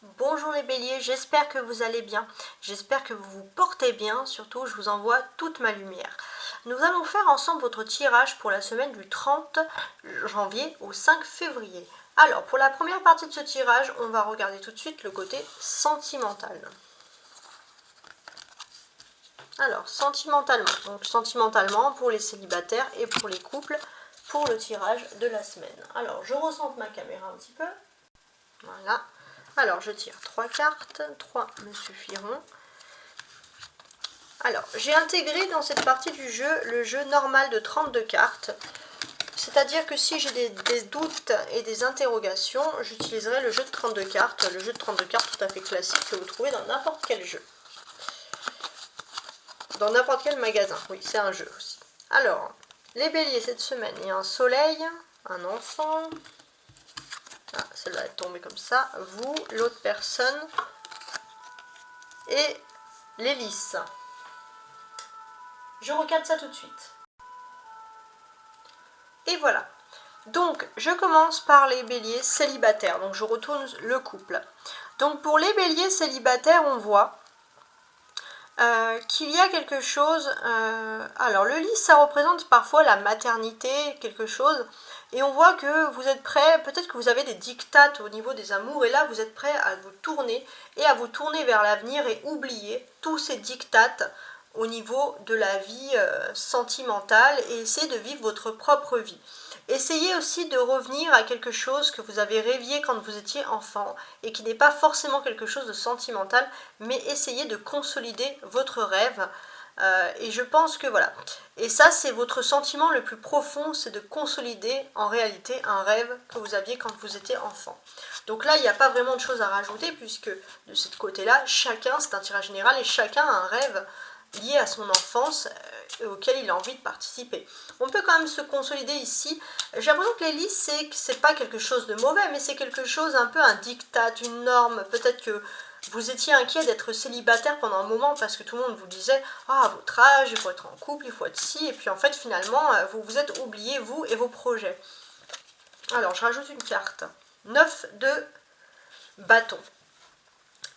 Bonjour les béliers, j'espère que vous allez bien, j'espère que vous vous portez bien, surtout je vous envoie toute ma lumière. Nous allons faire ensemble votre tirage pour la semaine du 30 janvier au 5 février. Alors pour la première partie de ce tirage, on va regarder tout de suite le côté sentimental. Alors sentimentalement pour les célibataires et pour les couples, pour le tirage de la semaine. Alors je recentre ma caméra un petit peu, voilà. Alors, je tire 3 cartes, 3 me suffiront. Alors, j'ai intégré dans cette partie du jeu le jeu normal de 32 cartes. C'est-à-dire que si j'ai des doutes et des interrogations, j'utiliserai le jeu de 32 cartes. Le jeu de 32 cartes tout à fait classique que vous trouvez dans n'importe quel jeu. Dans n'importe quel magasin. Oui, c'est un jeu aussi. Alors, les béliers cette semaine, il y a un soleil, un enfant. Ah, celle-là est tombée comme ça. Vous, l'autre personne et l'hélice. Je regarde ça tout de suite. Et voilà. Donc, je commence par les béliers célibataires. Donc, je retourne le couple. Donc, pour les béliers célibataires, on voit qu'il y a quelque chose... alors, le lys, ça représente parfois la maternité, quelque chose. Et on voit que vous êtes prêts, peut-être que vous avez des dictates au niveau des amours. Et là, vous êtes prêts à vous tourner et à vous tourner vers l'avenir et oublier tous ces dictates au niveau de la vie sentimentale et essayez de vivre votre propre vie. Essayez aussi de revenir à quelque chose que vous avez rêvé quand vous étiez enfant et qui n'est pas forcément quelque chose de sentimental, mais essayez de consolider votre rêve. Et je pense que voilà. Et ça, c'est votre sentiment le plus profond, c'est de consolider en réalité un rêve que vous aviez quand vous étiez enfant. Donc là, il n'y a pas vraiment de choses à rajouter puisque de ce côté-là, chacun, c'est un tirage général et chacun a un rêve lié à son enfance auquel il a envie de participer. On peut quand même se consolider ici. J'ai l'impression que l'hélice, c'est pas quelque chose de mauvais, mais c'est quelque chose, un peu un diktat, une norme. Peut-être que vous étiez inquiet d'être célibataire pendant un moment parce que tout le monde vous disait « Ah, à votre âge, il faut être en couple, il faut être ci », et puis en fait, finalement, vous vous êtes oublié, vous et vos projets. Alors, je rajoute une carte. 9 de bâton.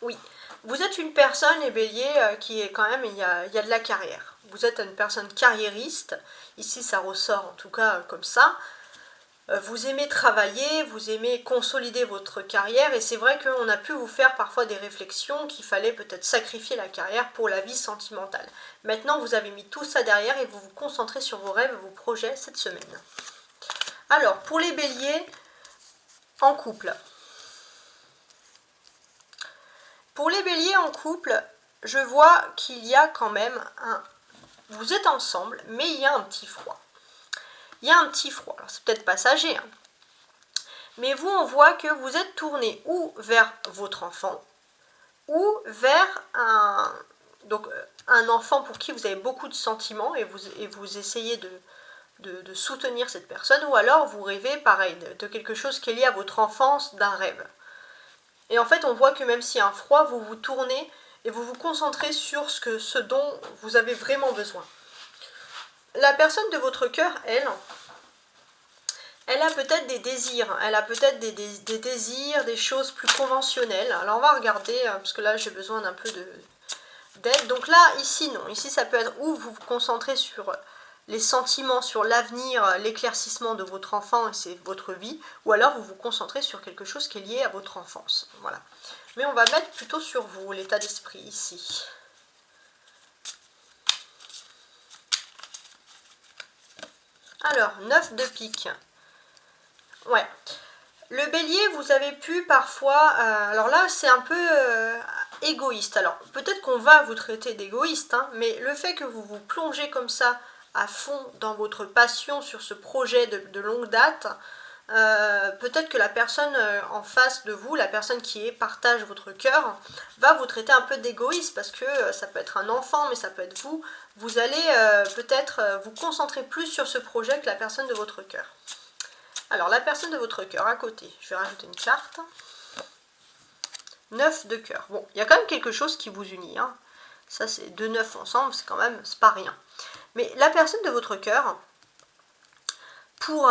Oui, vous êtes une personne, les béliers, qui est quand même, il y a de la carrière. Vous êtes une personne carriériste, ici ça ressort en tout cas comme ça. Vous aimez travailler, vous aimez consolider votre carrière et c'est vrai qu'on a pu vous faire parfois des réflexions qu'il fallait peut-être sacrifier la carrière pour la vie sentimentale. Maintenant vous avez mis tout ça derrière et vous vous concentrez sur vos rêves, vos projets cette semaine. Alors pour les béliers, en couple. Pour les béliers en couple, je vois qu'il y a quand même un... Vous êtes ensemble, mais il y a un petit froid. Il y a un petit froid. Alors, c'est peut-être passager, hein. Mais vous, on voit que vous êtes tourné ou vers votre enfant, ou vers un enfant pour qui vous avez beaucoup de sentiments et vous essayez de soutenir cette personne, ou alors vous rêvez, pareil, de quelque chose qui est lié à votre enfance, d'un rêve. Et en fait, on voit que même s'il y a un froid, vous vous tournez et vous vous concentrez sur ce dont vous avez vraiment besoin. La personne de votre cœur, elle a peut-être des désirs, elle a peut-être des désirs, des choses plus conventionnelles. Alors on va regarder, parce que là j'ai besoin d'un peu d'aide. Donc là, ici non, ici ça peut être où vous vous concentrez sur les sentiments, sur l'avenir, l'éclaircissement de votre enfant et c'est votre vie, ou alors vous vous concentrez sur quelque chose qui est lié à votre enfance. Voilà. Mais on va mettre plutôt sur vous, l'état d'esprit ici. Alors, 9 de pique. Ouais. Le bélier, vous avez pu parfois... alors là, c'est un peu égoïste. Alors, peut-être qu'on va vous traiter d'égoïste, hein, mais le fait que vous vous plongez comme ça à fond dans votre passion sur ce projet de longue date, peut-être que la personne en face de vous, la personne qui partage votre cœur, va vous traiter un peu d'égoïste parce que ça peut être un enfant, mais ça peut être vous. Vous allez peut-être vous concentrer plus sur ce projet que la personne de votre cœur. Alors, la personne de votre cœur, à côté, je vais rajouter une carte. 9 de cœur. Bon, il y a quand même quelque chose qui vous unit, hein. Ça, c'est 2 9 ensemble, c'est quand même, c'est pas rien. Mais la personne de votre cœur, pour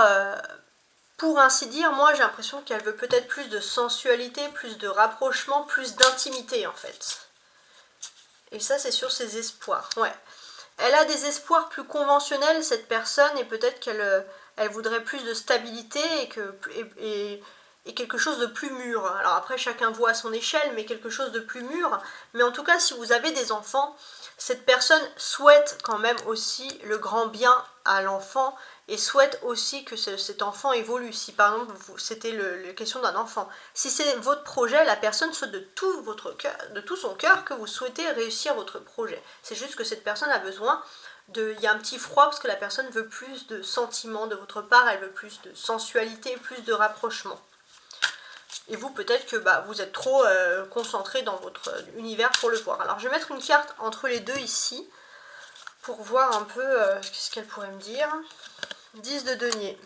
pour ainsi dire, moi j'ai l'impression qu'elle veut peut-être plus de sensualité, plus de rapprochement, plus d'intimité en fait. Et ça c'est sur ses espoirs, ouais. Elle a des espoirs plus conventionnels cette personne et peut-être qu'elle elle voudrait plus de stabilité et quelque chose de plus mûr. Alors après chacun voit à son échelle mais quelque chose de plus mûr. Mais en tout cas si vous avez des enfants, cette personne souhaite quand même aussi le grand bien à l'enfant et souhaite aussi que cet enfant évolue. Si par exemple c'était la question d'un enfant, si c'est votre projet, la personne souhaite de tout votre cœur, de tout son cœur que vous souhaitez réussir votre projet. C'est juste que cette personne a besoin il y a un petit froid parce que la personne veut plus de sentiments de votre part, elle veut plus de sensualité, plus de rapprochement. Et vous, peut-être que vous êtes trop concentré dans votre univers pour le voir. Alors, je vais mettre une carte entre les deux ici pour voir un peu ce qu'elle pourrait me dire. 10 de denier.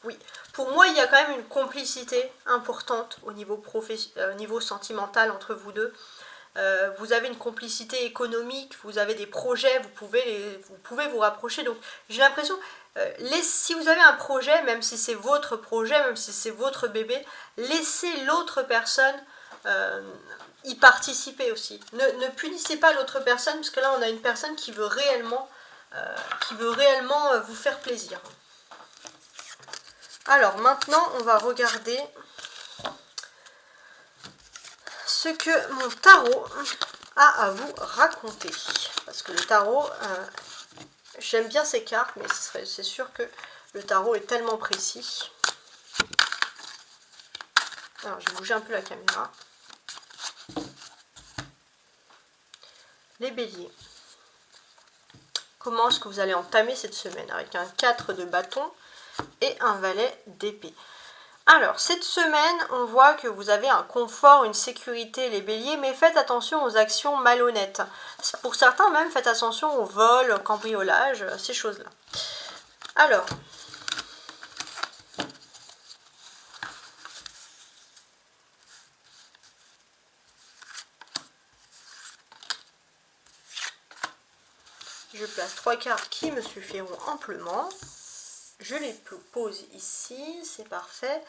Oui, pour moi, il y a quand même une complicité importante au niveau sentimental entre vous deux. Vous avez une complicité économique, vous avez des projets, vous pouvez vous rapprocher. Donc j'ai l'impression, si vous avez un projet, même si c'est votre projet, même si c'est votre bébé, laissez l'autre personne y participer aussi. Ne punissez pas l'autre personne, parce que là on a une personne qui veut réellement vous faire plaisir. Alors maintenant on va regarder ce que mon tarot a à vous raconter. Parce que le tarot, j'aime bien ces cartes, mais c'est sûr que le tarot est tellement précis. Alors, je vais bouger un peu la caméra. Les béliers. Comment est-ce que vous allez entamer cette semaine? Avec un 4 de bâton et un valet d'épée. Alors, cette semaine, on voit que vous avez un confort, une sécurité, les béliers, mais faites attention aux actions malhonnêtes. Pour certains, même, faites attention au vol, au cambriolage, ces choses-là. Alors, je place 3 cartes qui me suffiront amplement. Je les pose ici, c'est parfait.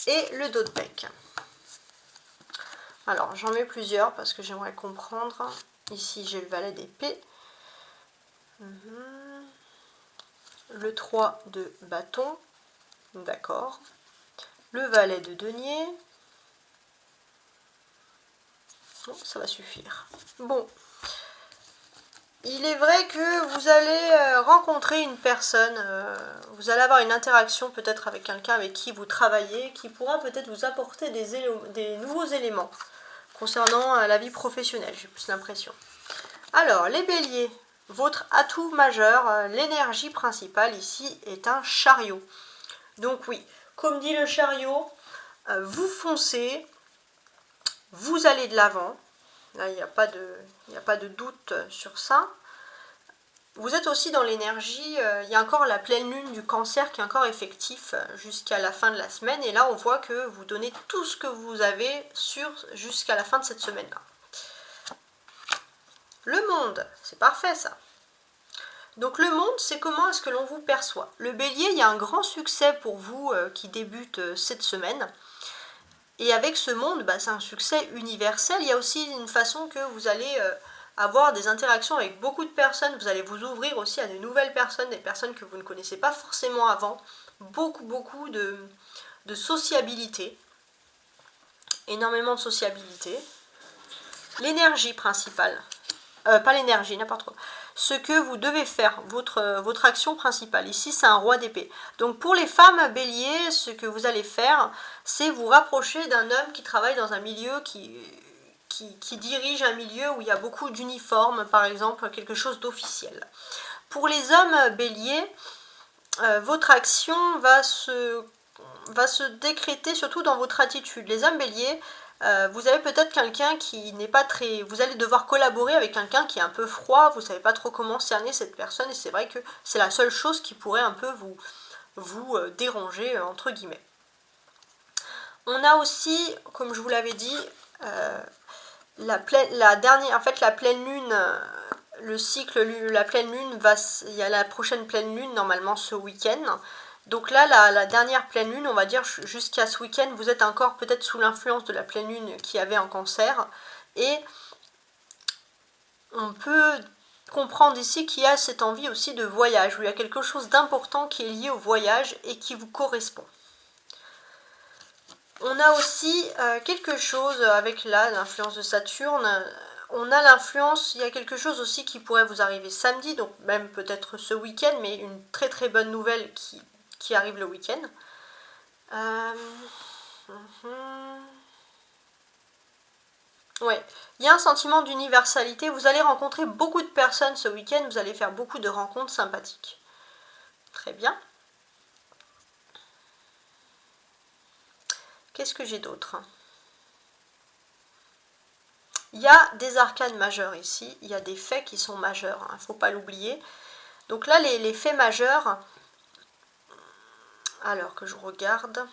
Et le dos de bec. Alors, j'en mets plusieurs parce que j'aimerais comprendre. Ici, j'ai le valet d'épée. Le 3 de bâton. D'accord. Le valet de denier. Bon, ça va suffire. Bon. Il est vrai que vous allez rencontrer une personne, vous allez avoir une interaction peut-être avec quelqu'un avec qui vous travaillez, qui pourra peut-être vous apporter des nouveaux éléments concernant la vie professionnelle, j'ai plus l'impression. Alors, les béliers, votre atout majeur, l'énergie principale ici est un chariot. Donc oui, comme dit le chariot, vous foncez, vous allez de l'avant. Là, il n'y a pas de doute sur ça. Vous êtes aussi dans l'énergie, il y a encore la pleine lune du cancer qui est encore effectif jusqu'à la fin de la semaine. Et là, on voit que vous donnez tout ce que vous avez jusqu'à la fin de cette semaine-là. Le monde, c'est parfait ça. Donc le monde, c'est comment est-ce que l'on vous perçoit. Le bélier, il y a un grand succès pour vous qui débute cette semaine. Et avec ce monde, c'est un succès universel. Il y a aussi une façon que vous allez avoir des interactions avec beaucoup de personnes. Vous allez vous ouvrir aussi à de nouvelles personnes, des personnes que vous ne connaissez pas forcément avant. Beaucoup de sociabilité. Énormément de sociabilité. L'énergie principale. Pas l'énergie, n'importe quoi. Ce que vous devez faire, votre action principale. Ici, c'est un roi d'épée. Donc, pour les femmes béliers, ce que vous allez faire, c'est vous rapprocher d'un homme qui travaille dans un milieu qui dirige un milieu où il y a beaucoup d'uniformes, par exemple, quelque chose d'officiel. Pour les hommes béliers, votre action va se décréter surtout dans votre attitude. Les hommes béliers, vous avez peut-être quelqu'un qui n'est pas très... Vous allez devoir collaborer avec quelqu'un qui est un peu froid, vous ne savez pas trop comment cerner cette personne, et c'est vrai que c'est la seule chose qui pourrait un peu vous déranger, entre guillemets. On a aussi, comme je vous l'avais dit, la pleine lune, le cycle, la pleine lune, il y a la prochaine pleine lune, normalement ce week-end. Donc là, la dernière pleine lune, on va dire jusqu'à ce week-end, vous êtes encore peut-être sous l'influence de la pleine lune qui avait en Cancer. Et on peut comprendre ici qu'il y a cette envie aussi de voyage, où il y a quelque chose d'important qui est lié au voyage et qui vous correspond. On a aussi quelque chose avec l'influence de Saturne. On a l'influence, il y a quelque chose aussi qui pourrait vous arriver samedi, donc même peut-être ce week-end, mais une très très bonne nouvelle qui arrive le week-end. Ouais, il y a un sentiment d'universalité. Vous allez rencontrer beaucoup de personnes ce week-end, vous allez faire beaucoup de rencontres sympathiques. Très bien. Qu'est-ce que j'ai d'autre? Il y a des arcanes majeurs ici, il y a des faits qui sont majeurs, il ne faut pas l'oublier. Donc là, les faits majeurs, alors que je regarde,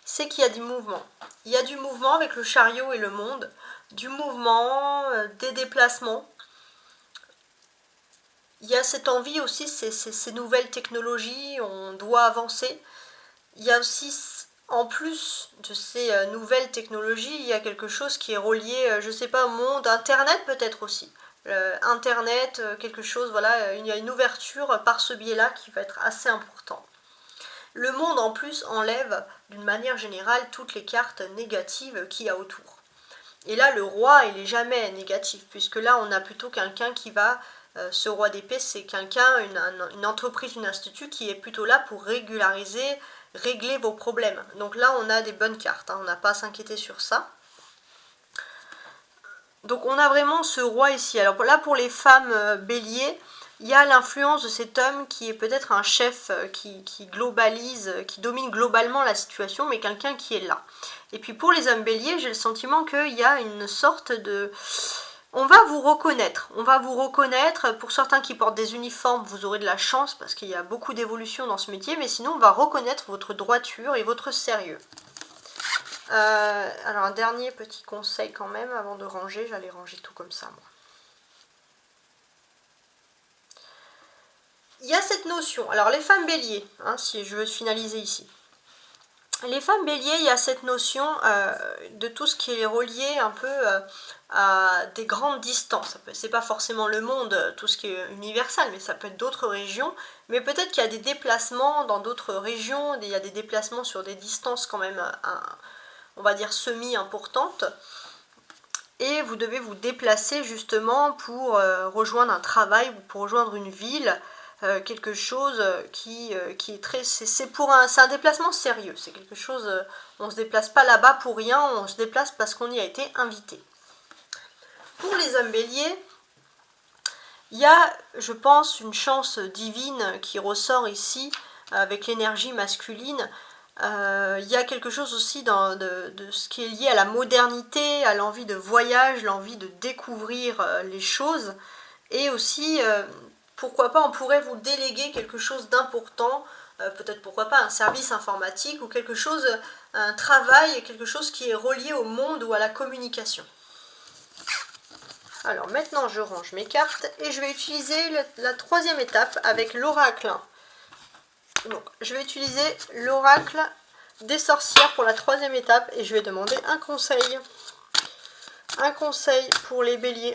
c'est qu'il y a du mouvement. Il y a du mouvement avec le chariot et le monde, du mouvement, des déplacements. Il y a cette envie aussi, ces nouvelles technologies, on doit avancer. Il y a aussi, en plus de ces nouvelles technologies, il y a quelque chose qui est relié, je ne sais pas, au monde, Internet peut-être aussi. Internet, quelque chose, voilà, il y a une ouverture par ce biais-là qui va être assez important. Le monde en plus enlève d'une manière générale toutes les cartes négatives qu'il y a autour. Et là, le roi, il n'est jamais négatif, puisque là, on a plutôt quelqu'un qui va, ce roi d'épée, c'est quelqu'un, une entreprise, une institut qui est plutôt là pour régulariser, régler vos problèmes. Donc là, on a des bonnes cartes, on n'a pas à s'inquiéter sur ça. Donc on a vraiment ce roi ici. Alors là, pour les femmes béliers, il y a l'influence de cet homme qui est peut-être un chef qui globalise, qui domine globalement la situation, mais quelqu'un qui est là. Et puis pour les hommes béliers, j'ai le sentiment qu'il y a une sorte de... On va vous reconnaître, pour certains qui portent des uniformes, vous aurez de la chance parce qu'il y a beaucoup d'évolution dans ce métier, mais sinon on va reconnaître votre droiture et votre sérieux. Alors un dernier petit conseil quand même avant de ranger, j'allais ranger tout comme ça moi. Il y a cette notion, alors les femmes béliers, si je veux finaliser ici. Les femmes béliers, il y a cette notion de tout ce qui est relié un peu à des grandes distances. C'est pas forcément le monde, tout ce qui est universel, mais ça peut être d'autres régions. Mais peut-être qu'il y a des déplacements dans d'autres régions, il y a des déplacements sur des distances quand même, on va dire semi-importantes. Et vous devez vous déplacer justement pour rejoindre un travail ou pour rejoindre une ville. Quelque chose qui est très... C'est un déplacement sérieux, c'est quelque chose... on ne se déplace pas là-bas pour rien, on se déplace parce qu'on y a été invité. Pour les hommes béliers, il y a, je pense, une chance divine qui ressort ici avec l'énergie masculine. Il y a quelque chose aussi de ce qui est lié à la modernité, à l'envie de voyage, l'envie de découvrir les choses, et aussi... pourquoi pas on pourrait vous déléguer quelque chose d'important, peut-être pourquoi pas un service informatique ou quelque chose, un travail, quelque chose qui est relié au monde ou à la communication. Alors maintenant je range mes cartes et je vais utiliser la troisième étape avec l'oracle. Donc je vais utiliser l'oracle des sorcières pour la troisième étape et je vais demander un conseil. Un conseil pour les béliers.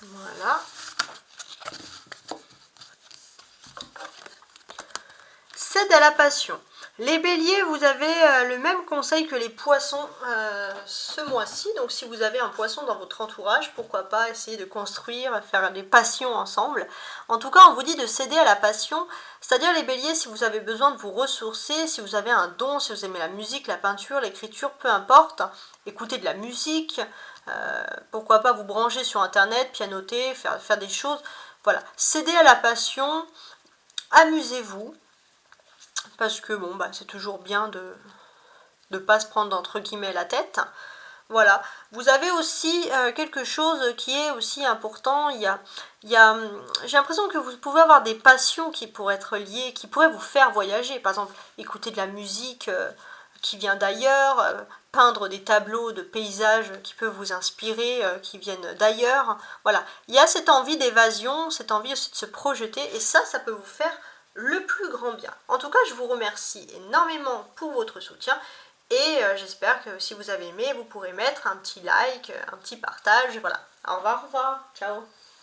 Voilà. Cède à la passion. Les béliers, vous avez le même conseil que les poissons ce mois-ci. Donc si vous avez un poisson dans votre entourage, pourquoi pas essayer de construire, faire des passions ensemble. En tout cas, on vous dit de céder à la passion. C'est-à-dire les béliers, si vous avez besoin de vous ressourcer, si vous avez un don, si vous aimez la musique, la peinture, l'écriture, peu importe, écoutez de la musique, pourquoi pas vous brancher sur internet, pianoter, faire des choses. Voilà, cédez à la passion, amusez-vous. Parce que bon, c'est toujours bien de ne pas se prendre entre guillemets la tête. Voilà, vous avez aussi quelque chose qui est aussi important, j'ai l'impression que vous pouvez avoir des passions qui pourraient être liées, qui pourraient vous faire voyager, par exemple écouter de la musique qui vient d'ailleurs, peindre des tableaux de paysages qui peuvent vous inspirer, qui viennent d'ailleurs, voilà, il y a cette envie d'évasion, cette envie aussi de se projeter, et ça peut vous faire le plus grand bien. En tout cas, je vous remercie énormément pour votre soutien, et j'espère que si vous avez aimé, vous pourrez mettre un petit like, un petit partage, voilà. Au revoir, ciao.